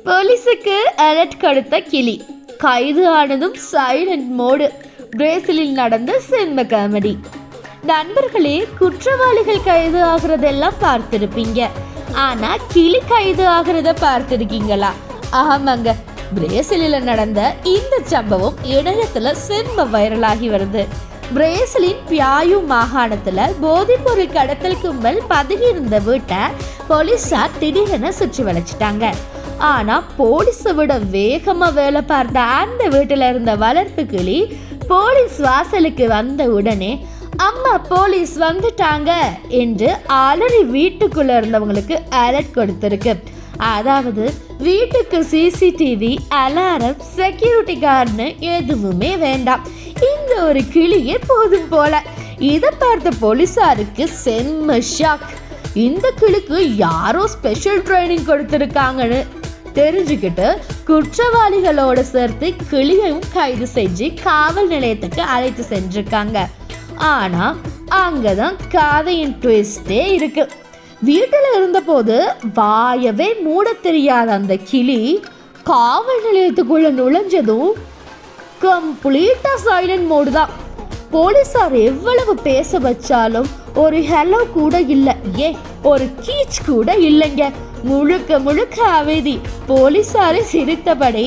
போலீஸுக்கு அலர்ட் கொடுத்த கிளி, கைது ஆனதும் சைலண்ட் மோடு. பிரேசிலில் நடந்த செம்ம காமெடி. நண்பர்களே, குற்றவாளிகள் கைது ஆகுறதெல்லாம் பார்த்திருப்பீங்க. ஆனா கிளி கைது ஆகுறத பார்த்திருக்கீங்களா? ஆமாங்க, பிரேசிலில் நடந்த இந்த சம்பவம் இணையத்துல செம்ம வைரலாகி வருது. பிரேசிலின் பியாயு மாகாணத்துல போதைப்பொருள் கடத்தல் கும்பல் பதுகியிருந்த வீட்டை போலீஸார் திடீரென சுற்றி வளைச்சிட்டாங்க. ஆனா போலீஸை விட வேகமா வேலை பார்த்த அந்த வீட்டுல இருந்த வளர்ப்பு கிளி போலீஸ் வாசலுக்கு வந்த உடனே அம்மா போலீஸ் வந்துட்டாங்க என்று ஆல்ரெடி வீட்டுக்குள்ள இருந்தவங்களுக்கு அலர்ட் கொடுத்திருக்கு. அதாவது வீட்டுக்கு சிசிடிவி, அலாரம், செக்யூரிட்டி கார்டுன்னு எதுவுமே வேண்டாம், இந்த ஒரு கிளியே போதும் போல. இதை பார்த்த போலீஸாருக்கு செம்ம ஷாக். இந்த கிளிக்கு யாரோ ஸ்பெஷல் ட்ரைனிங் கொடுத்துருக்காங்கன்னு தெரிஞ்சுக்கிட்டு குற்றவாளிகளோட சேர்த்து கிளியையும் கைது செஞ்சு காவல் நிலையத்துக்கு அழைத்து சென்றிருக்காங்க. ஆனா அங்கதான் கதையின் ட்விஸ்டே இருக்கு. வீட்டில் இருந்தபோது வாயவே மூட தெரியாத அந்த கிளி காவல் நிலையத்துக்குள்ள நுழைஞ்சதும் கம்ப்ளீட்டா சைலண்ட் மோடு தான். போலீஸார் எவ்வளவு பேச வச்சாலும் ஒரு ஹலோ கூட இல்லை, ஒரு கீச் கூட இல்லைங்க. முழுக்க முழுக்க அமைதி. போலீஸாரை சிரித்தபடி,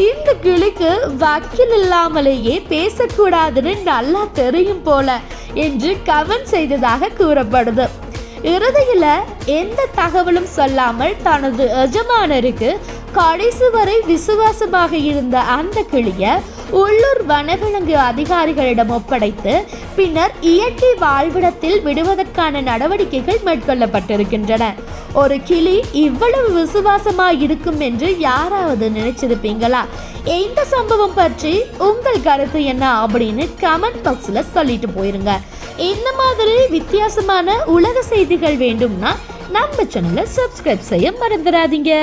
இந்த கிளிக்கு வக்கீல் இல்லாமலேயே பேசக்கூடாதுன்னு நல்லா தெரியும் போல என்று கமெண்ட் செய்ததாக கூறப்படுது. இறுதியில எந்த தகவலும் சொல்லாமல் தனது எஜமானருக்கு கடைசி வரை விசுவாசமாக இருந்த அந்த கிளிய உள்ளூர் வனவிலங்கு அதிகாரிகளிடம் ஒப்படைத்து பின்னர் இயற்கை வாழ்விடத்தில் விடுவதற்கான நடவடிக்கைகள் மேற்கொள்ளப்பட்டிருக்கின்றன. ஒரு கிளி இவ்வளவு விசுவாசமா இருக்கும் என்று யாராவது நினைச்சிருப்பீங்களா? இந்த சம்பவம் பற்றி உங்கள் கருத்து என்ன அப்படின்னு கமெண்ட் பாக்ஸ்ல சொல்லிட்டு போயிருங்க. இந்த மாதிரி வித்தியாசமான உலக செய்திகள் வேண்டும்னா நம்ம சேனலை சப்ஸ்கிரைப் செய்ய மறந்துடாதீங்க.